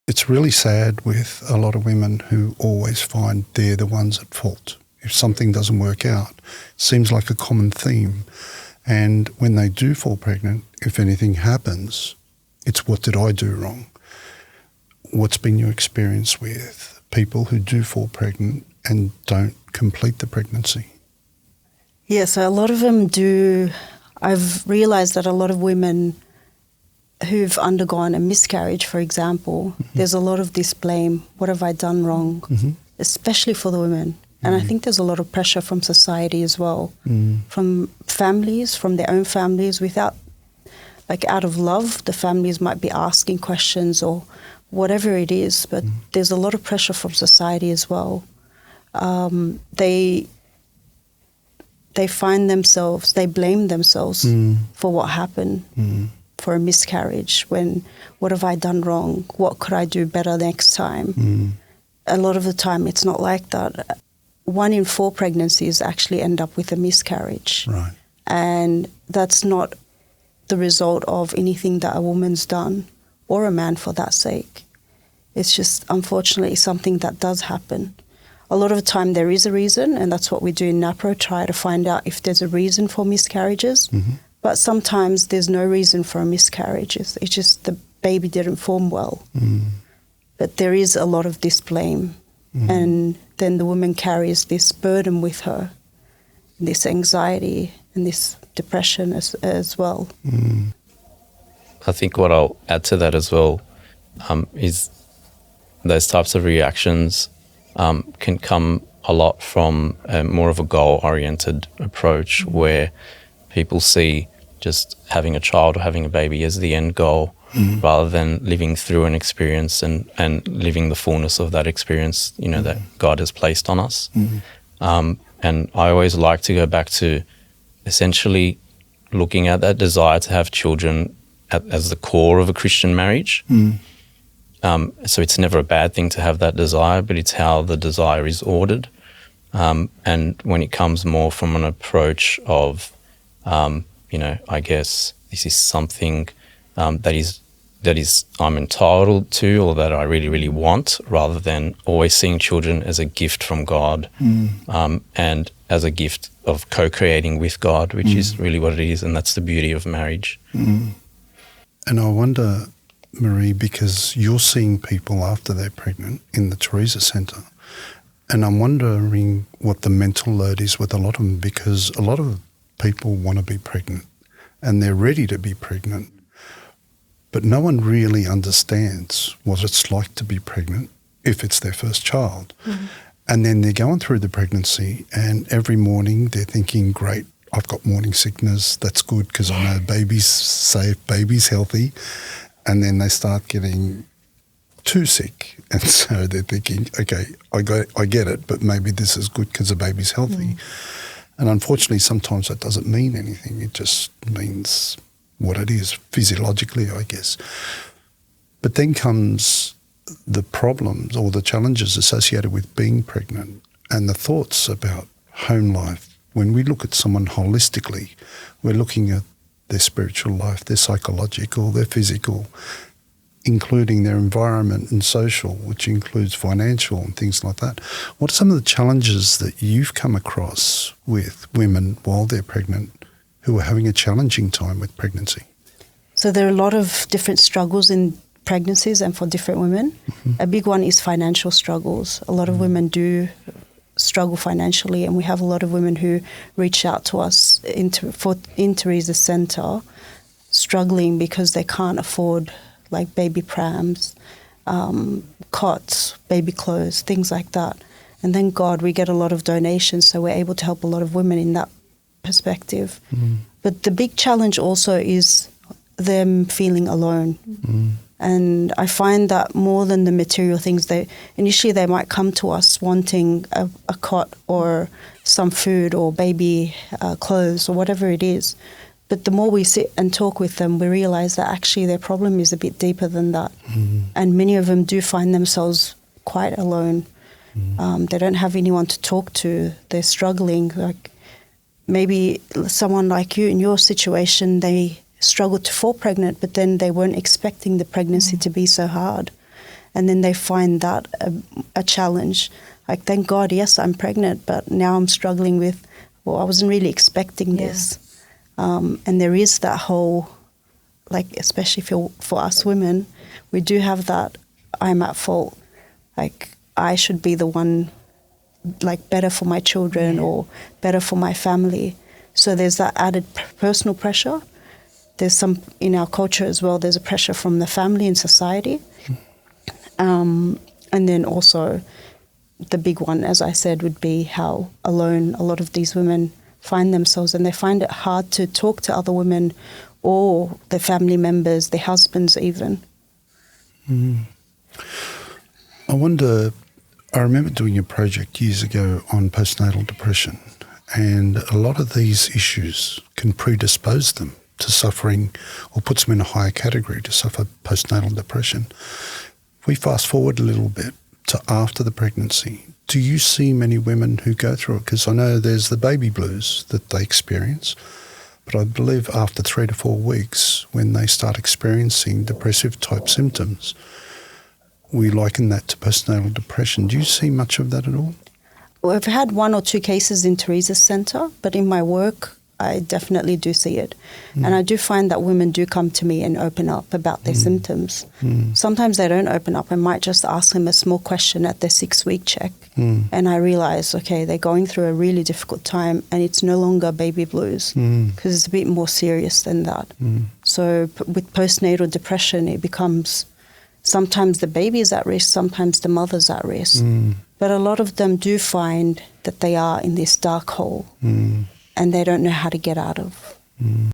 it's really sad with a lot of women who always find they're the ones at fault. If something doesn't work out, it seems like a common theme. And when they do fall pregnant, if anything happens, it's what did I do wrong? What's been your experience with people who do fall pregnant and don't complete the pregnancy? Yeah, so a lot of them do. I've realised that a lot of women who've undergone a miscarriage, for example, there's a lot of this blame. What have I done wrong? Especially for the women. And I think there's a lot of pressure from society as well, from families, from their own families, without, like out of love, the families might be asking questions or whatever it is, but there's a lot of pressure from society as well. They find themselves, they blame themselves for what happened, for a miscarriage, when, what have I done wrong? What could I do better next time? A lot of the time it's not like that. 1 in 4 pregnancies actually end up with a miscarriage. Right. And that's not the result of anything that a woman's done, or a man for that sake. It's just, unfortunately, something that does happen. A lot of the time there is a reason, and that's what we do in NAPRO, try to find out if there's a reason for miscarriages. But sometimes there's no reason for a miscarriage. It's just the baby didn't form well. But there is a lot of this blame. And then the woman carries this burden with her, this anxiety and this depression as well. I think what I'll add to that as well is those types of reactions can come a lot from more of a goal-oriented approach, where people see just having a child or having a baby as the end goal, rather than living through an experience and living the fullness of that experience, you know, that God has placed on us. And I always like to go back to essentially looking at that desire to have children as the core of a Christian marriage. So it's never a bad thing to have that desire, but it's how the desire is ordered. And when it comes more from an approach of, you know, I guess this is something that is I'm entitled to, or that I really, really want, rather than always seeing children as a gift from God, and as a gift of co-creating with God, which is really what it is, and that's the beauty of marriage. And I wonder, Marie, because you're seeing people after they're pregnant in the Teresa Centre, and I'm wondering what the mental load is with a lot of them, because a lot of people want to be pregnant and they're ready to be pregnant, but no one really understands what it's like to be pregnant if it's their first child. And then they're going through the pregnancy, and every morning they're thinking, great, I've got morning sickness, that's good because I know baby's safe, baby's healthy. And then they start getting too sick, and so they're thinking, okay, I get it, but maybe this is good because the baby's healthy. And unfortunately, sometimes that doesn't mean anything. It just means what it is, physiologically, I guess. But then comes the problems or the challenges associated with being pregnant, and the thoughts about home life. When we look at someone holistically, we're looking at their spiritual life, their psychological, their physical, including their environment and social, which includes financial and things like that. What are some of the challenges that you've come across with women while they're pregnant who are having a challenging time with pregnancy? So there are a lot of different struggles in pregnancies and for different women. A big one is financial struggles. A lot of women do struggle financially, and we have a lot of women who reach out to us in Teresa Centre struggling because they can't afford like baby prams, cots, baby clothes, things like that. And thank God we get a lot of donations, so we're able to help a lot of women in that perspective. But the big challenge also is them feeling alone. And I find that more than the material things, initially they might come to us wanting a cot or some food or baby clothes or whatever it is. But the more we sit and talk with them, we realise that actually their problem is a bit deeper than that. And many of them do find themselves quite alone. They don't have anyone to talk to. They're struggling. Like maybe someone like you, in your situation, they struggled to fall pregnant, but then they weren't expecting the pregnancy to be so hard. and then they find that a challenge. Like, thank God, yes, I'm pregnant, but now I'm struggling with, well, I wasn't really expecting this. And there is that whole, like, especially for us women, we do have that I'm at fault. Like, I should be the one, like, better for my children or better for my family. So there's that added personal pressure. There's some, in our culture as well, there's a pressure from the family and society. And then also the big one, as I said, would be how alone a lot of these women find themselves, and they find it hard to talk to other women or their family members, their husbands even. I wonder, I remember doing a project years ago on postnatal depression, and a lot of these issues can predispose them to suffering or puts them in a higher category to suffer postnatal depression. If we fast forward a little bit to after the pregnancy, do you see many women who go through it? Because I know there's the baby blues that they experience, but I believe after 3 to 4 weeks, when they start experiencing depressive type symptoms, we liken that to postnatal depression. Do you see much of that at all? Well, I've had 1 or 2 cases in Teresa's centre, but in my work, I definitely do see it. And I do find that women do come to me and open up about their symptoms. Sometimes they don't open up. I might just ask them a small question at their 6-week check. And I realise, okay, they're going through a really difficult time, and it's no longer baby blues because it's a bit more serious than that. So with postnatal depression, it becomes sometimes the baby is at risk, sometimes the mother's at risk. But a lot of them do find that they are in this dark hole and they don't know how to get out of.